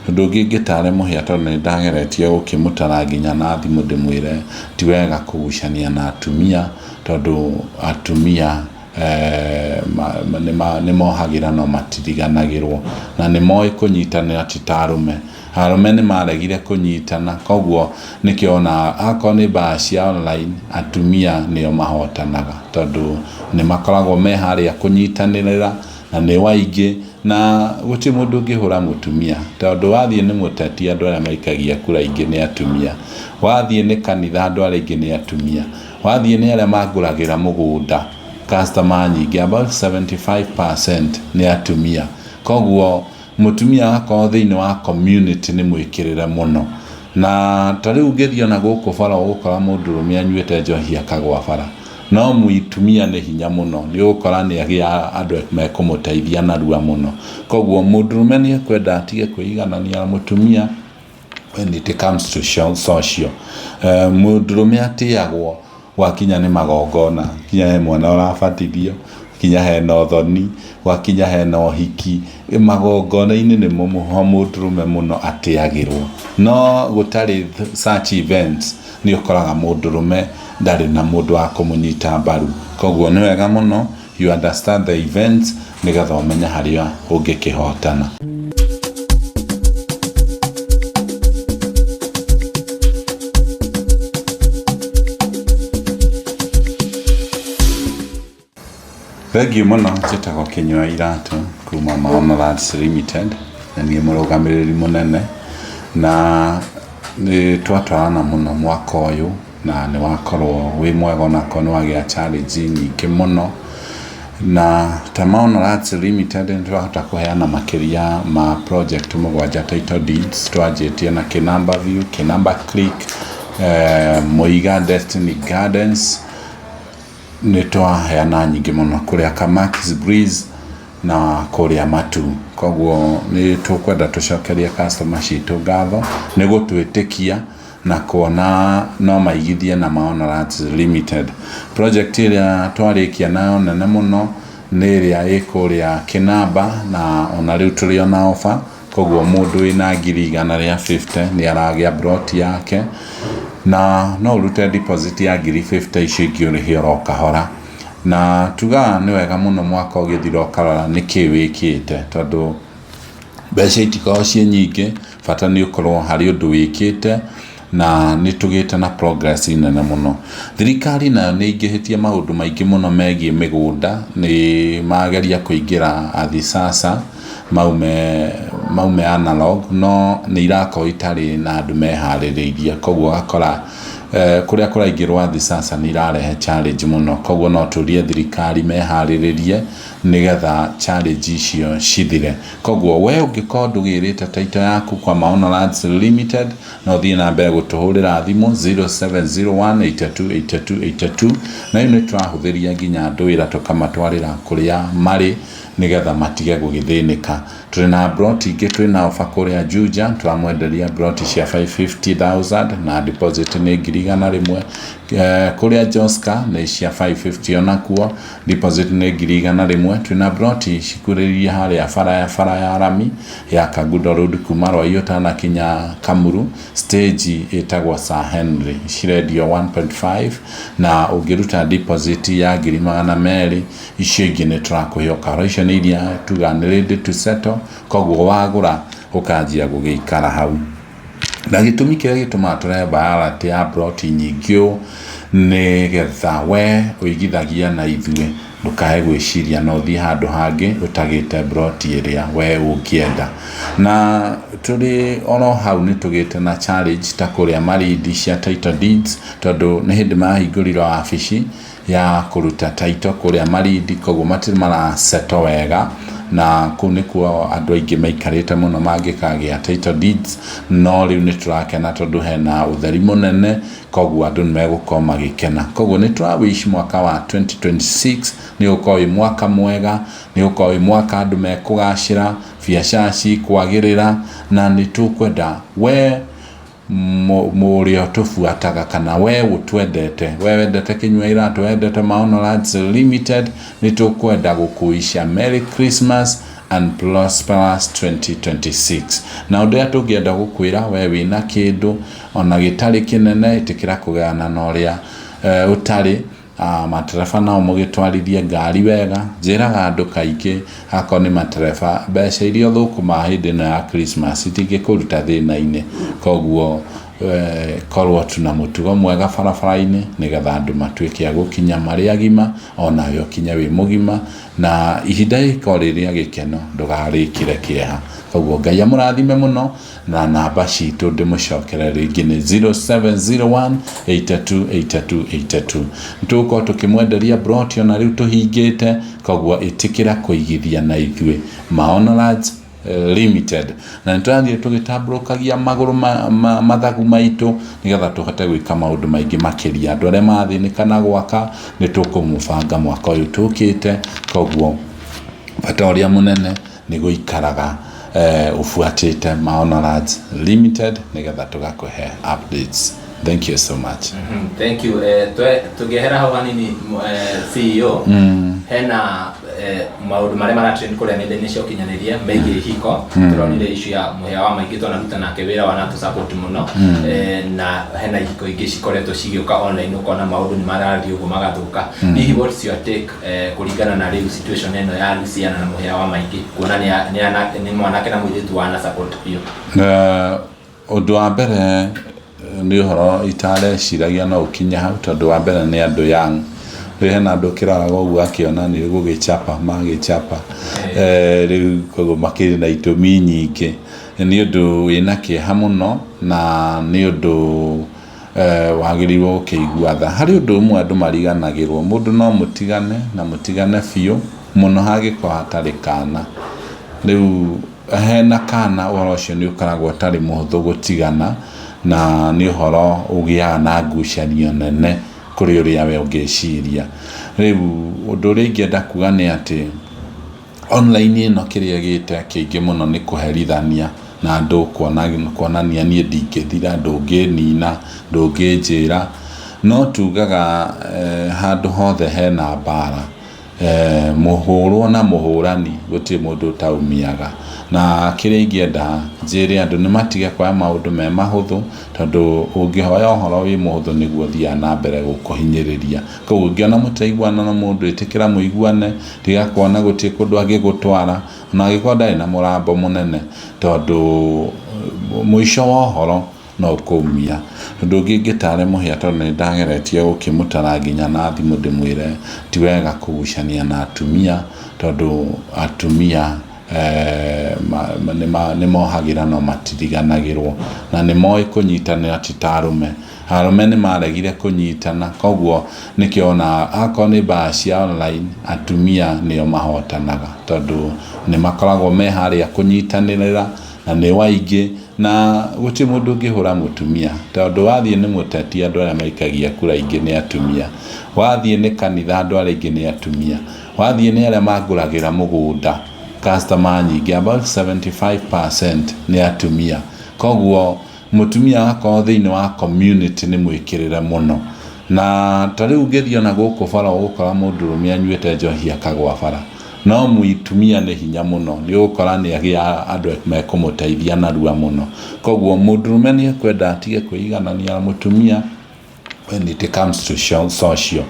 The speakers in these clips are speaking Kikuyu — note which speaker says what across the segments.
Speaker 1: ndungi ngitare muhia tondu ni ndageretie gukimutara nginya na thimu ndimwire ti wega kugucania na atumia tondu atumia ni mohagira no matiriganagirwo na ni moi kunyitanira titarume arume ni maregire kunyitana koguo nikiona ako ni basi online atumia nio mahotanaga tondu ni makoragwo me haria kunyitanira na ni waingi na guti mundu ngihura mutumia tondu wathie ni muteti andu aria maikagia kura ingi ni atumia wathie ni kanitha andu aria ingi ni atumia wathie ni aria maguragira mugunda customer nyingi about 75% ni atumia koguo mutumia akao thiini wa community ni mwikirire muno na tariu ngithio na guku bara gukora mundu rumia anyuite njohi akagwa bara no muitumia ni hinya muno ni gukora ni agia andu mekumuteithia na rua muno koguo mundu rume ni kwenda atige kuiganania na mutumia when it comes to social mundu rume atiagwo wakinya ni magongona kinya he mwana urabatithio kinya he no thoni wakinya he no hiki magongona-ini ni mundu rume muno atiagirwo no gutari such events ni ukoraga mundu rume ndari na mundu wa kumunyita mbaru koguo ni wega muno you understand the events nigetha umenya haria ungikihotana. Thank you muno njitagwo Kinyua Iratu kuma Maono Lads Limited na ni murugamiriri munene na ni twatwarana muno mwaka uyu na ni wakorwo wi mwega na kono agia challenge nyingi muno na ta Maono Lads Limited ni twahota kuheana makiria ma project mugwanja title deeds twajitie na Kinamba View, Kinamba Creek, Muiga Destiny Gardens ni twaheana nyingi muno kuria Kamakis Breeze na kuria Matu koguo ni tukwenda tucokeria customer citu ngatho ni gutwitikia na kuona no maigithie na Maono Lads Limited. Project iria twarikia nayo nene muno ni iria ikuria Kinamba na ona riu turi ona offer koguo mundu wina 150 ni aragia broti yake na no urute deposit ya 50 icio ingĩ ro kahora na tuga ni wega muno mwaka ugithira ukarora niki wikite tondu mbeca itiko cie nyingi bata ni ukorwo hari undu wikite na ni tugite na progress nene muno. Thirikari nayo ni ingihitie maundu maingi muno megie migunda ni mageria kuingira athi sasa maume analog no ni irako itari na andu mehaririirie koguo akora kuria kuraingirwo athi sasa ni irarehe challenge muno koguo no turie thirikari mehaririirie nigetha challenge icio cithire koguo we ungikorwo ndugirite title yaku kwa Maono Lads Limited no thie na mbere gutuhurira thimu 0701828282 na ino twahuthiria nginya ndwira tukamatwarira kuria mari nigetha matige gugithinika. Turi na broti ingi turi na ofa kuria Juja turamwenderia broti cia 550,000 na deposit ni 100,000 kuria Joska ni cia 550 ona kuo deposit ni 100,000 turi na broti cikuriria haria bara ya Rami ya Kagudo Road kuma Rwaiyota na kinya Kamuru stage itagwa Sir Henry ciredio 1.5 na ungiruta deposit ya 200,000 icio ingi ni turakuhioka roicio ni iria tuga ni ready to settle koguo wagura ukajia gugikara hau na gitumi kiria gituma tureba alati ya broti nyingĩ ni getha we uigithagia na ithue ndukae gwiciria no thi handu hangi utagite broti iria we ukienda na turi oro hau ni tugite na challenge ta kuria maridi cia title deeds tondu ni hindi mahinguriro afici ya kuruta title kuria maridi koguo matiri mara settle wega na kunikuo andu aingi maikarite muno mangikagia title deeds no riu ni turakena tondu hena utheri munene koguo andu nimegukoma magikena koguo ni turawish mwaka wa 2026 ni ukoe mwaka mwega ni ukoe mwaka andu mekugacira biacara cikwagirira na ni tukwenda we murio tufuataga kana we utwendete we wendete Kinyua Iratu wendete Maono Lads Limited ni tukwenda gukuisha Merry Christmas and prosperous 2026. Na undu ya tungienda gukwira we wina kindu ona gitari kinene itikira kugana na uria utari matereba nao mugitwarithie ngari wega njiraga andu kaingi hako ni matereba mbeca iria thukuma hindi no ya Christmas itingikuruta thina-ini koguo korwo tuna mutugo mwega barabara-ini nigetha andu matuike agukinya mari agima ona yo kinya wi mugima na ihinda ikoriria gikeno ndugarikire kieha koguo Ngai amurathime muno na namba citu ndimucokere ringi ni 0701828282 nituko tukimwenderia broti ona riu tuhingite koguo itikira kuigithia na ithui Maono Limited na nitwathie tugitambrukagia maguru mathagu maitu nigetha tuhote gwika maundu maingi makiria andu aria mathinika na gwaka nitukumubanga mwaka uyu tukite koguo bata uria munene ni guikaraga ufuatite Maono Limited nigetha tugakuhe updates. Thank you so much.
Speaker 2: Thank you. Tugehera hawa nini CEO hena maundu maria maratrend kuria nenda-ini cia ukinyaniria megie hiko turonire issue ya muhia wa maingi twana nake wira wana tu support muno na hena hiko ingi cikoretwo cigioka online ukona maundu ni marario uguo magathuka hihi what's your take kuringana na riu situation eno ya Luciana na muhia wa maingi kuona ni mwanake na mwiritu wana support hiyo
Speaker 1: undu wa mbere ni horo itareciiragia no ukinya hau tondu wa mbere ni andu young hena andu kiraga uguo akiona ni gugichapa magichapa riu koguo makiri na itumi nyingi ni undu wina kieha muno na ni undu wagirirwo ukigua tha hari undu umwe andu mariganagirwo mundu no mutigane na mutigane biu muno hagiko hatari kana riu hena kana uhoro ucio ni ukaragwo atari muhuthu gutigana na ni uhoro ugiaga na ngucanio nene kuri uria we ungiciria riu undu uria ingienda kuga ni ati online ino kiria gite kiingi muno ni kuherithania na andu kuonania nie ndingithira ndunginina ndunginjira no tugaga handu hothe hena mbara muhurwo na muhurani guti mundu taumiaga na kiria ingienda njire andu ni matige kwa maundu me mahuthu tondu ungihoya uhoro wi muhuthu niguo thia na mbere gukuhinyiriria koguo ngiona mutaiguana na mundu itikira muiguane tiga kuona guti kundu agigutwara na agikorwo na murambo munene tondu muisho wa uhoro no kumia tondu ngingitare muhia tondu ndageretie gukimutara nginya na thimu ndimwire ti wega kugucania na atumia tondu atumia ni mohagira no matiriganagirwo na ni moi kunyitanira titarume arume ni maregire kunyitana koguo nikiona ako ni basi online atumia nio mahotanaga tondu ni makoragwo me haria kunyitanira na ni waingi na guti mundu ngihura mutumia tondu wathie ni muteti andu aria maikagia kura ingi ni atumia wathie ni kanitha andu aria ingi ni atumia wathie ni aria maguragira mugunda customer nyingi about 75% ni atumia koguo mutumia wako thiini wa community ni mwikirire muno na tari ungithio na guku bara gukora mundu rumia nyuete njohi akagwa bara no muitumia ni hinya muno ni gukora ni agia andu mekumutaithia na rua muno koguo mundu rumia ni kwenda atige kuiganania mutumia when it comes to social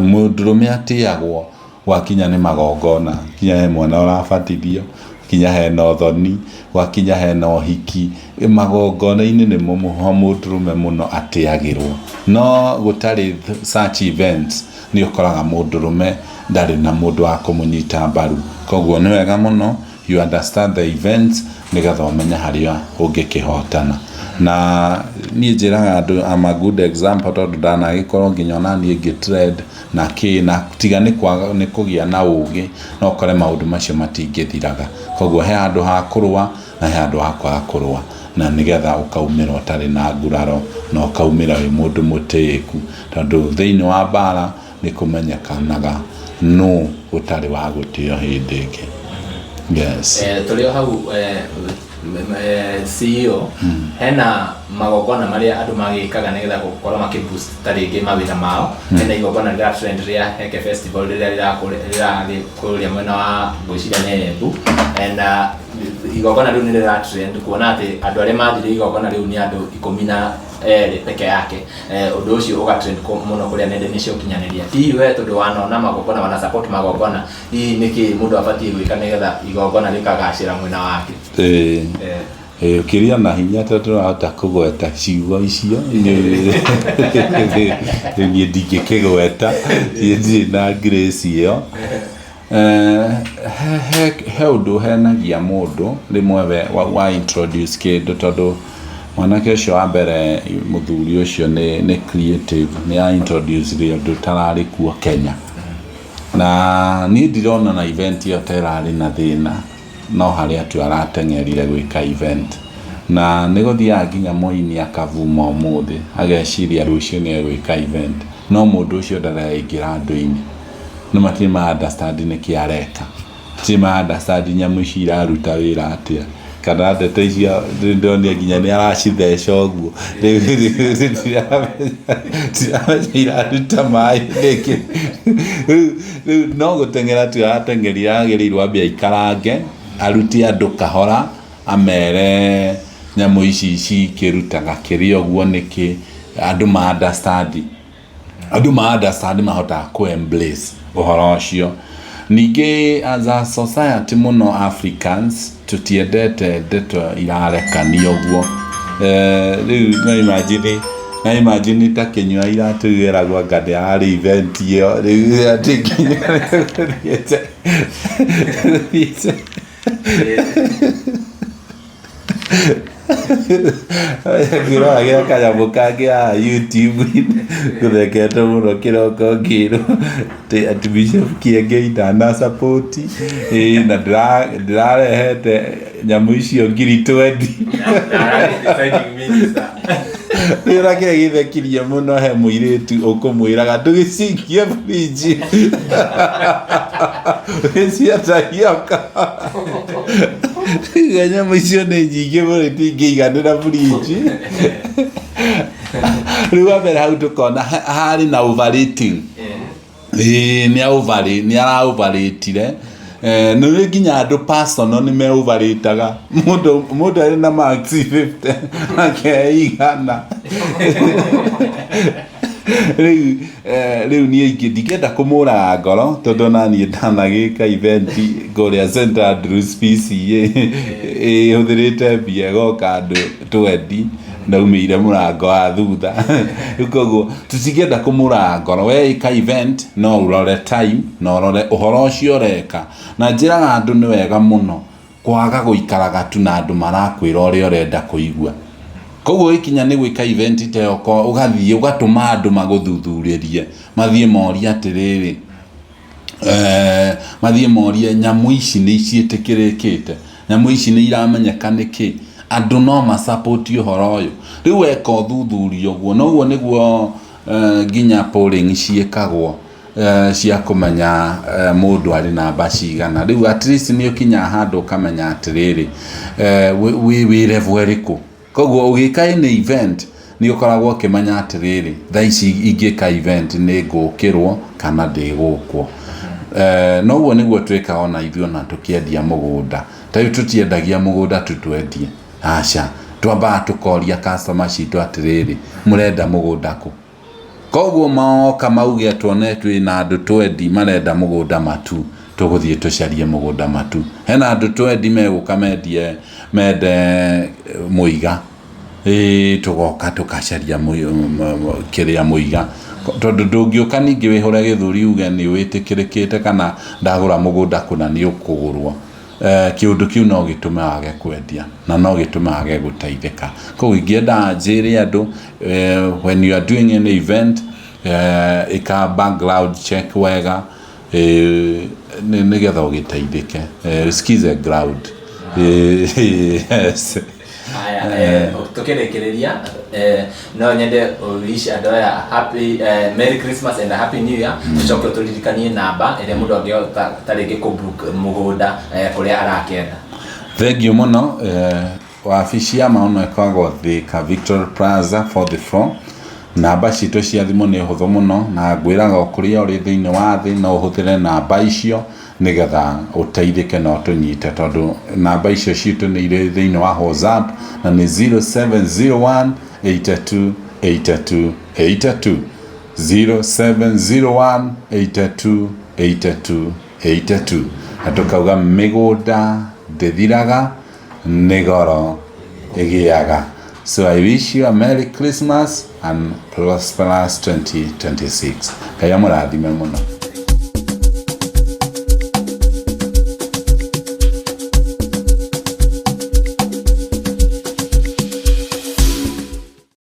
Speaker 1: mundu rumia atiagwo wakinya ni magongona kinya he mwana urabatithio kinya he no thoni wakinya he no hiki magongona-ini ni mundurume muno atiagirwo no gutari such events ni ukoraga mundurume ndari na mundu wa kumunyita mbaru koguo ni wega muno you understand the events nigetha umenya haria ungikihotana na ni njiraga andu ama good example tondu ndanagikorwo nginya ona ni ngitrend na kina tiga ni kugia na ugi no kore maundu macio matingithiraga koguo he andu ha kurwa na he andu ha kwaga kurwa na nigetha ukaumira utari na nguraro no ukaumira wi mundu mutiiku tondu thiini wa bara ni kumenyekanaga no utari wa gutio hindi ingi. Yes.
Speaker 2: Tulio hau CEO hena magogona maria andu magikaga nigetha gukorwo makiboost taringi mawira mao hena igogona rĩa trend rĩa Heke Festival rĩrĩa rĩrakuria mwena wa Bushira Nembu na igogona rĩu nĩ rĩra trend kuona atĩ andũ arĩa mathire igogona rĩu nĩ andũ 12 peke yake ũndũ ũcio uga trend mũno kũrĩa nenda-inĩ cia ũkinyanĩria hihi we tondũ wanona magogona wana support magogona hihi nĩkĩ mũndũ abatie gwĩka nigetha igogona rĩkagacĩra mwena wake
Speaker 1: ukiria na hinya turahota kugweta ciugo icio ni ndingĩkĩgweta thiĩ na grace ĩyo he ũndũ henagia mũndũ rĩmwe we wa introduce kĩndũ tondũ mwanake ũcio wa mbere mũthuri ũcio nĩ creative nĩ ya introduce rĩndũ tararĩ kuo Kenya na niĩ ndirona na event ĩyo tararĩ na thĩna no harĩa tu arateng'erire gwĩka event na nĩgũthiaga nginya Moi akavuma ũmũthĩ ageciria rũciũ nĩ egwĩka event no mũndũ ũcio ndaraingĩra andũ-inĩ nĩ matirĩ understand nĩkĩ areka matirĩ understand nyamũ ici iraruta wĩra atĩa kana ndeto icio ndĩronia nginya nĩ aracitheca ũguo iraruta maĩ nĩkĩ rĩu no gũteng'era tu arateng'erire agĩrĩirwo ambia ikarange aruti andũ kahora amere nyamũ ici cikĩrutaga kĩrĩa ũguo nĩkĩ andũ understand mahotaga ku-embrace ũhoro ũcio ningĩ as a society mũno Africans tutiendete ndeto irarekanio ũguo rĩu no imagine ta Kenya iratugĩra gwa ngade harĩ event ĩyo rĩu atĩ Gĩra gĩa kanyamũ kangĩ ya YouTube gũthekete mũno kĩroko ngĩrwo atĩ Bishop Kiengei ndana support na ndĩrarehete nyamũ icio 20 Nĩra kĩrĩa gĩthekirie mũno he mũirĩtu ũkũmwĩraga ndũgĩcingie fridge ciatahioka nyamũ icio nĩ nyingĩ mũno itingĩiganĩra fridge rĩu wambere hau tũkona harĩ na overrating nĩ ara overratire nĩ nginya andũ personal nĩ me overrataga mũndũ arĩ na max 50 akeigana rĩu niĩ ndingĩenda kũmũraga ngoro tondũ naniĩ ndanagĩka event kũrĩa St Andrews PCA hũthĩrĩte mbia goka andũ 20 ndaumĩire mũrango wa thutha koguo tutingĩenda kũmũraga ngoro we ĩka event no ũrore time no ũrore ũhoro ũcio ũreka na njĩraga andũ nĩ wega mũno kwaga gũikaraga tu na andũ marakwĩra ũrĩa ũrenda kũigua koguo ikinya nĩ gwĩka event ta ĩyo ũgathiĩ ũgatũma andũ magũthuthurĩrie mathiĩ moria atĩrĩrĩ mathiĩ morie nyamũ ici nĩ ciĩtĩkĩrĩkĩte nyamũ ici nĩ iramenyeka nĩkĩ andũ no ma-support ũhoro ũyũ rĩu weka ũthuthuria ũguo noguo nĩguo nginya polling ciĩkagwo cia kũmenya mũndũ arĩ namba cigana rĩu at least nĩ ũkinya handũ ũkamenya atĩrĩrĩ wĩ level ĩrĩkũ koguo ũgĩka any event nĩ ũkoragwo ũkĩmenya atĩrĩrĩ thaa ici ingĩka event nĩ ngũkĩrwo kana ndĩgũkwo noguo nĩguo twĩkaga ona ithuĩ ona tũkĩendia mũgũnda ta rĩu tũtiendagia mũgũnda tutwendie aca twambaga tũkoria customer citũ atĩrĩrĩ mũrenda mũgũnda kũ koguo moka mauge tuone twĩna andũ 20 marenda mũgũnda matu tũgũthiĩ tũcarie mũgũnda matu hena andũ 20 megũka mende mũiga tũgoka tũkacaria kĩrĩa mũiga tondũ ndũngĩũka ningĩ wĩhũre gĩthũri uge nĩ wĩtĩkĩrĩkĩte kana ndagũra mũgũnda kũna nĩ ũkũgũrwo kĩũndũ kĩu no gĩtũme wage kwendia na no gĩtũme wage gũteithĩka koguo ingĩenda njĩre andũ when you are doing an event ĩka background check wega nĩgetha ũgĩteithĩke skize ground yes
Speaker 2: tukirekereria no nyende wish andũ aya happy merry Christmas and a happy new year tucoke turirikanie namba ĩrĩa mũndũ angĩhota tarĩngĩ kũbook mũgũnda kũrĩa arakĩenda
Speaker 1: Thengio muno wabici ya maono ĩkoragwo Thika Victory Plaza 4th floor. Namba citũ cia thimũ nĩ hũthũ mũno, na ngwĩraga kũrĩa ũrĩ thĩinĩ wa thĩ no ũhũthĩre namba icio nĩgetha ũteithĩke na ũtũnyite, tondũ namba icio citũ nĩ irĩ thĩinĩ wa WhatsApp na nĩ 0701 82 82 82 0701 82 82 82. Na tukauga mĩgũnda ndĩthiraga, nĩ goro ĩgĩaga. So I wish you a Merry Christmas and prosperous 2026. Kaya mũrathime mũno.